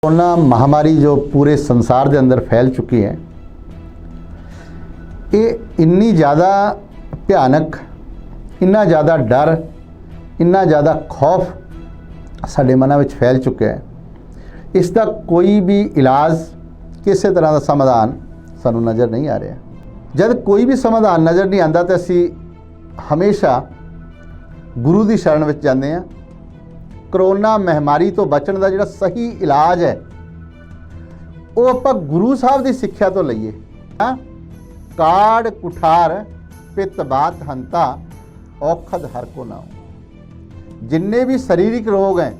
Corona महामारी जो पूरे संसार के अंदर फैल चुकी है, ये इन्नी ज़्यादा भयानक, इन्ना ज़्यादा डर, इन्ना ज़्यादा खौफ साडे मनां विच फैल चुका है। इसका कोई भी इलाज, किसी तरह का समाधान सानू नज़र नहीं आ रहा। जब कोई भी समाधान नज़र नहीं आता तो असी हमेशा गुरु की शरण में जाते हैं। करोना महामारी तो बचने का जो सही इलाज है वो आप गुरु साहब की सिक्ख्या तो लईए। काड़ कुठार पित बात हंता औखद हर को नाओ। जिन्ने भी शारीरिक रोग हैं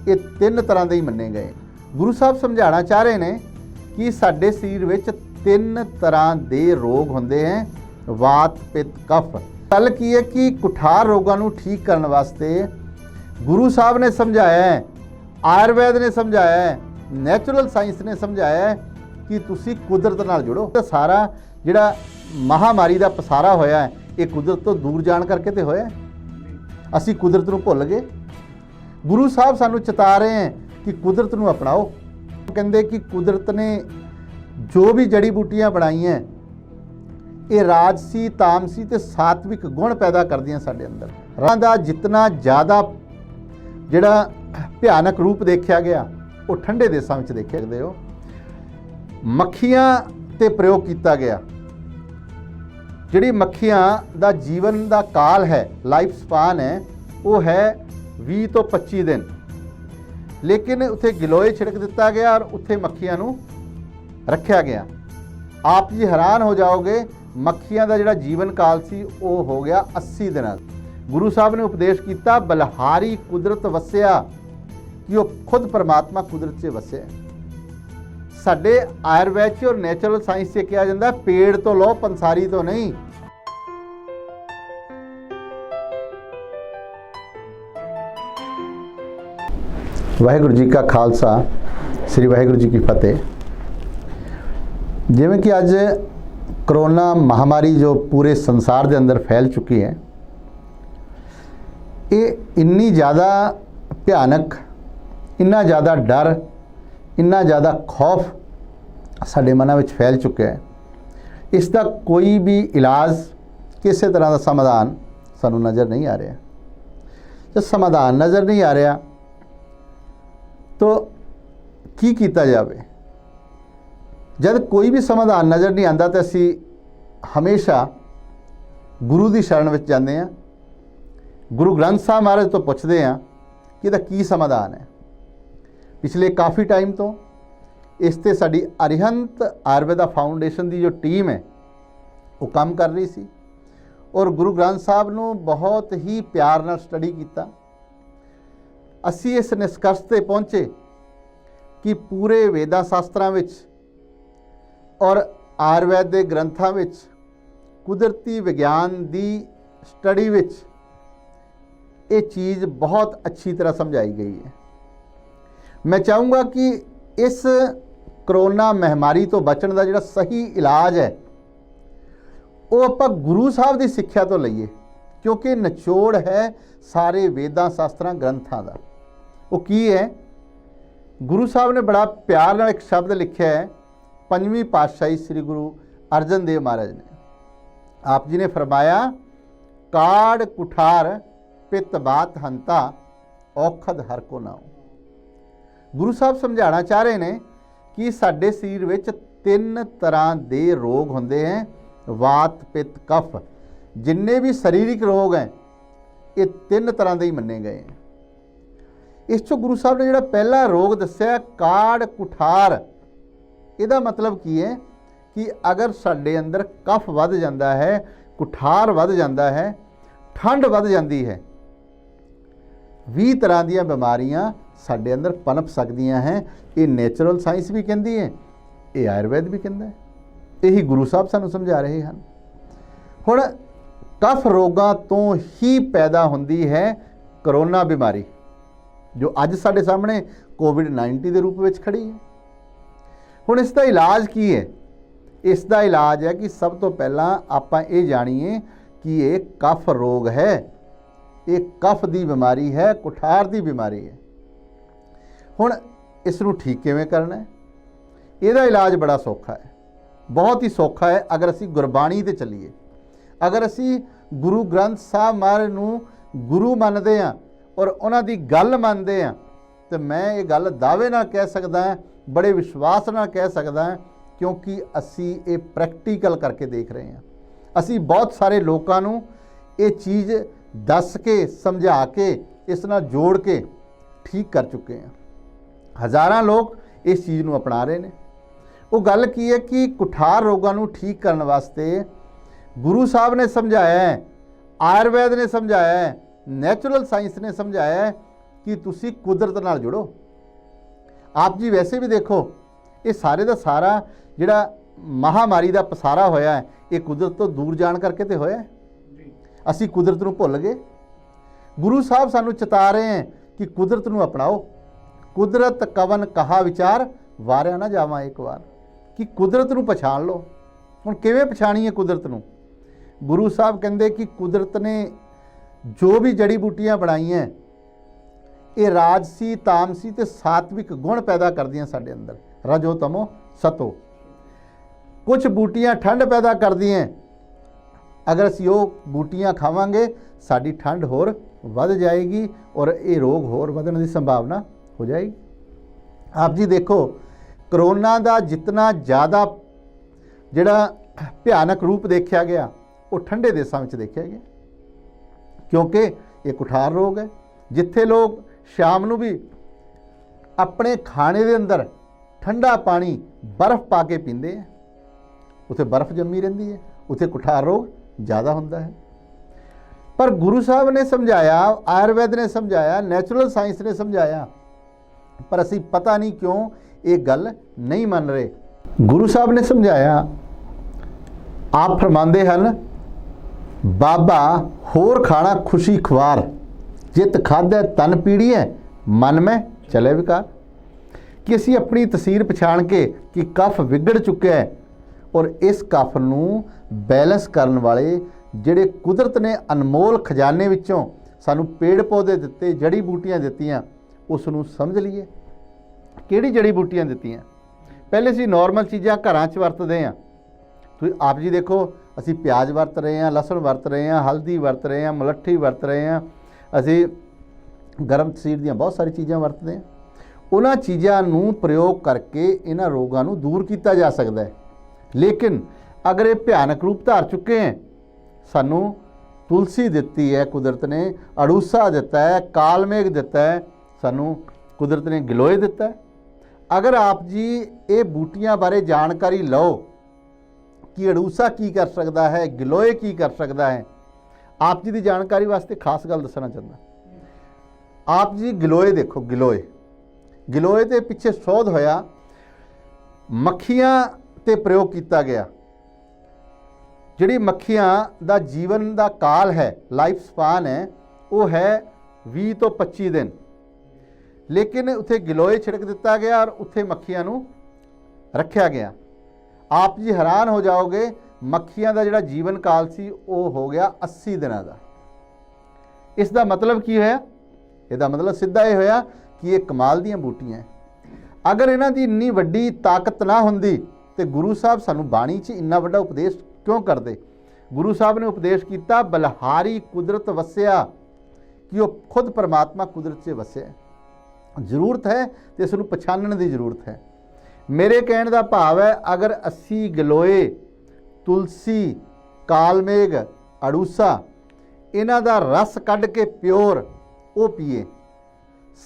ये तीन तरह के ही मन्ने गए। गुरु साहब समझाना चाह रहे हैं कि साडे शरीर विच तीन तरह के रोग होंदे हैं, वात पित कफ। गल की है कि कुठार रोगों को ठीक करने वास्ते गुरु साहब ने समझाया है, आयुर्वेद ने समझाया है, नैचुरल साइंस ने समझाया है कि तुसी कुदरत नाल जुड़ो। तो सारा जिहड़ा महामारी का पसारा होया है ये कुदरत तो दूर जान करके तो होया। असी कुदरत नूं भुल गए। गुरु साहब सानू चेता रहे हैं कि कुदरत नूं अपनाओ। कहंदे कि कुदरत ने जो भी जड़ी बूटियां बनाई हैं ये राजसी, तामसी ते सात्विक गुण पैदा करदियां साडे अंदर। राह दा जितना ज़्यादा जिहड़ा भयानक रूप देखा गया वो ठंडे देशों में देखे सकते हो। मक्खियां ते प्रयोग किया गया। जिहड़ी मक्खियां दा जीवन दा काल है, लाइफ स्पान है, वो है 20 तो 25 दिन। लेकिन उत्थे गिलोए छिड़क दिता गया और उत्थे मक्खियां नूं रखा गया। आप जी हैरान हो जाओगे, मक्खियां दा जिहड़ा जीवन काल सी वो हो गया 80 दिन। गुरु साहब ने उपदेश किया, बलहारी कुदरत वसिया, कि वो खुद परमात्मा कुदरत से वसे। साडे आयुर्वेद और नैचुरल साइंस से कहा जाता है पेड़ तो लो पंसारी तो नहीं। वाहिगुरू जी का खालसा, श्री वाहिगुरू जी की फतेह। जिवें कि अज करोना महामारी जो पूरे संसार के अंदर फैल चुकी है, ये इन्नी ज़्यादा भयानक, इन्ना ज़्यादा डर, इन्ना ज़्यादा खौफ साडे मनां विच फैल चुका है। इसका कोई भी इलाज, किसी तरह का समाधान सानू नज़र नहीं आ रहा। जब समाधान नज़र नहीं आ रहा तो की कीता जावे? जब कोई भी समाधान नज़र नहीं आता तो असी हमेशा गुरु की शरण में जाते हैं। गुरु ग्रंथ साहब महाराज तो पूछते हैं कि इसका की समाधान है। पिछले काफ़ी टाइम तो इस ते साडी अरिहंत आयुर्वेदा फाउंडेशन की जो टीम है वो काम कर रही सी और गुरु ग्रंथ साहब नूं बहुत ही प्यार नाल स्टडी किया। असी इस निष्कर्ष ते पहुँचे कि पूरे वेदा शास्त्रां विच और आयुर्वेद के ग्रंथां विच कुदरती विज्ञान की स्टडी विच ये चीज़ बहुत अच्छी तरह समझाई गई है। मैं चाहूँगा कि इस करोना महामारी तो बचने का जो सही इलाज है वो आप गुरु साहब की सिक्ख्या तो लईए, क्योंकि निचोड़ है सारे वेदां शास्त्रां ग्रंथां का। वो की है? गुरु साहब ने बड़ा प्यार नाल एक शब्द लिखा है, पंजवीं पातशाही श्री गुरु अर्जन देव महाराज ने। आप जी ने फरमाया, काड़ कुठार पित बात हंता औखद हर को नाओ। गुरु साहब समझाना चाह रहे हैं कि साडे शरीर विच तीन तरह के रोग होंदे हैं, वात पित कफ। जिन्ने भी शारीरिक रोग हैं ये तीन तरह के ही मन्ने गए हैं। इस चो गुरु साहब ने जो पहला रोग दस्या काड़ कुठार, इसका मतलब की है कि अगर साडे अंदर कफ वध जाता है, कुठार वध जाता है, ठंड वध जाती है, 20 तरह दी बीमारियां साडे अंदर पनप सकदियां हैं। ये नैचुरल साइंस भी कहती है, ये आयुर्वेद भी कहता है। यही गुरु साहब सानू समझा रहे हैं। हुण कफ रोगां तो ही पैदा होंदी है करोना बीमारी, जो अज साडे सामने कोविड-19 के रूप में खड़ी है। हुण इसका इलाज की है? इसका इलाज है कि सब तो पहला आपां ये जाणीए कि ये कफ रोग है, ये कफ की बीमारी है, कुठार की बीमारी है। हुण इस नूं ठीक किवें करना है। ਇਹਦਾ इलाज बड़ा सौखा है, बहुत ही सौखा है। अगर असी गुरबाणी ते चलीए, अगर असी गुरु ग्रंथ साहब महाराज नूं गुरु मनते हाँ और उन्हां दी गल मनते हाँ, तो मैं ये गल दावे नाल कह सकदा हां, बड़े विश्वास नाल कह सकदा हां, क्योंकि असी ये प्रैक्टिकल करके देख रहे हैं। असी बहुत सारे लोगों नूं ये चीज़ दस के समझा के इस नाल जोड़ के ठीक कर चुके हैं। हज़ारां लोग इस चीज़ नूं अपना रहे हैं। वो गल की है कि कुठार रोगों नूं ठीक करने वास्ते गुरु साहब ने समझाया है, आयुर्वेद ने समझाया है, नैचुरल साइंस ने समझाया है कि तुसी कुदरत नाल जुड़ो। आप जी वैसे भी देखो, ये सारे का सारा जिहड़ा महामारी का पसारा होया है, ये कुदरत तो दूर जान करके तो होया है। असी कुदरत नूं भुल गए। गुरु साहब सानू चेता रहे हैं कि कुदरत नूं अपनाओ। कुदरत कवन कहा विचार वारिया ना जावा एक बार, कि कुदरत नूं पछाण लो। हुण किवें पछाणीए कुदरत नूं? गुरु साहब कहंदे कि कुदरत ने जो भी जड़ी बूटियां बनाई हैं, ये राजसी तामसी ते सात्विक गुण पैदा करदियां साडे अंदर, रजो तमो सतो। कुछ बूटियां ठंड पैदा करदियां, अगर असी वो बूटियां खावांगे साडी ठंड होर वध जाएगी और ये रोग होर वधण की संभावना हो जाएगी। आप जी देखो, करोना का जितना ज़्यादा जिहड़ा भयानक रूप देखा गया वो ठंडे देशों में देखा गया, क्योंकि ये कुठार रोग है। जिथे लोग शाम नूं भी अपने खाने के अंदर ठंडा पानी बर्फ पा के पींदे हैं, उत्थे बर्फ जमी रहिंदी है, उत्थे कुठार रोग ज़्यादा होंदा है। पर गुरु साहब ने समझाया, आयुर्वेद ने समझाया, नैचुरल साइंस ने समझाया, पर असी पता नहीं क्यों ये गल नहीं मन रहे। गुरु साहब ने समझाया, आप फरमांदे हन, बाबा होर खाना खुशी खुआर, जित खादे तन पीड़ी है, मन में चले विकार। कि असी अपनी तसीर पछाण के कि कफ विगड़ चुका है और इस कफ नूं बैलेंस करने वाले जिहड़े कुदरत ने अनमोल खजाने विचों सानू पेड़ पौधे दिते, जड़ी बूटियां दित्तियां, उस नूं समझ लीए। किहड़ी जड़ी बूटियां दित्तियां? पहले असीं नॉर्मल चीज़ां घरां 'च वरतदे हां। तुसीं आप जी देखो, असीं प्याज वरत रहे हैं, लहसुन वरत रहे हैं, हल्दी वरत रहे हैं, मुलट्ठी वरत रहे हैं, असीं गर्म तसीर दीयां बहुत सारी चीज़ां वरतदे हैं। उन्हां चीज़ां नूं प्रयोग करके इन्हां रोगां नूं दूर किया जा सकता है। लेकिन अगर ये भयानक रूप धार चुके हैं, सानू तुलसी दिती है कुदरत ने, अड़ूसा दिता है, कालमेघ दिता है, सानू कुदरत ने गिलोय दिता है। अगर आप जी ये बूटियां बारे जानकारी लो कि अड़ूसा की कर सकता है, गिलोय की कर सकता है, आप जी की जानकारी वास्ते खास गल दसना चाहता। आप जी गिलोय देखो, गिलोय के पिछे शोध होया, मक्खियां ते प्रयोग किया गया। जिहड़ी मक्खियां दा जीवन का काल है, लाइफ स्पान है, वो है 20 तो 25 दिन। लेकिन उत्थे गिलोय छिड़क दिता गया और उत्थे मक्खियां नूं रखा गया। आप जी हैरान हो जाओगे, मक्खियां का जिहड़ा जीवन काल सी वो हो गया 80 दिनों का। इसका मतलब की होया? इसका मतलब सीधा ये होया कि ये कमाल दीयां बूटियां। अगर इन्हां दी इन्नी वड्डी ताकत ना हुंदी तो गुरु साहब सानू बाणी 'च इन्ना वड्डा उपदेश क्यों करते? गुरु साहब ने उपदेश किया, बलहारी कुदरत वसिया, कि वो खुद परमात्मा कुदरत से वसिया। जरूरत है तो इसनूं पछाणन की जरूरत है। मेरे कहने का भाव है, अगर असी गिलोय, तुलसी, कालमेघ, अड़ूसा इन्हां दा रस कढ़ के प्योर वो पीए।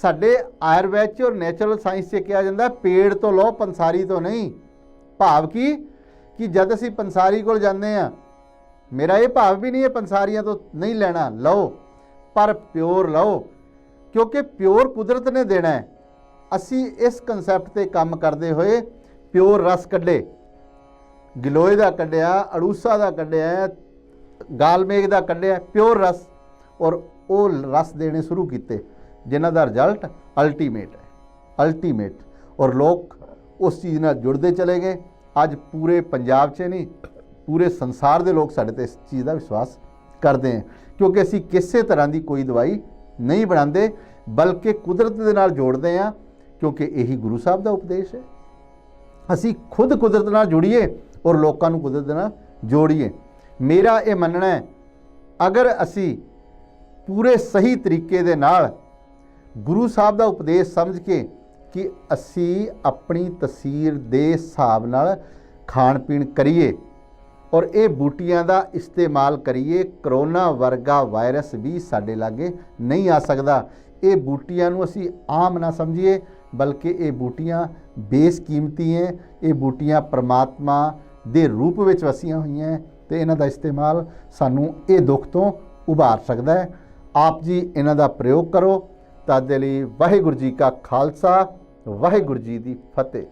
साडे आयुर्वेद च और नैचुरल साइंस से कहा जाता, पेड़ तो लो, पंसारी तो नहीं। भाव कि जद असी पंसारी कोल जाते हैं, मेरा ये भाव भी नहीं है पंसारियां तो नहीं लेना, लो, पर प्योर लो, क्योंकि प्योर कुदरत ने देना है। असी इस कंसैप्ट पर काम करते हुए प्योर रस कढ़े, गिलोय का कढ़िया, अड़ूसा का कढ़िया, गालमेघ का कढ़िया, प्योर रस, और वो रस देने शुरू किए, जिन्हां दा रिजल्ट अल्टीमेट है, अल्टीमेट। और लोग उस चीज़ नाल जुड़ते चले गए। अज पूरे पंजाब 'च नहीं, पूरे संसार के लोग साडे ते इस चीज़ का विश्वास करते हैं, क्योंकि असी किसी तरह की कोई दवाई नहीं बनाते, बल्कि कुदरत दे नाल जोड़ते हैं क्योंकि यही गुरु साहब का उपदेश है। असी खुद कुदरत नाल जुड़िए और लोगों को कुदरत नाल जोड़िए। मेरा ये मनना है, अगर असी पूरे सही तरीके दे नाल गुरु साहब का उपदेश समझ के कि असी अपनी तसीर दे हिसाब नाल खाण पीण करिए और ये बूटियां का इस्तेमाल करिए, करोना वर्गा वायरस भी साडे लागे नहीं आ सकता। ये बूटियां नूं असी आम ना समझिए, बल्कि ये बूटियां बेसकीमती हैं। ये बूटियां परमात्मा दे रूप विच वसीआं होईयां हैं ते इन्हां दा इस्तेमाल सानूं ये दुख तो उभार सकदा है। आप जी इन्हां दा प्रयोग करो। तद लई वाहिगुरू जी का खालसा, वाहिगुरू जी दी फतेह।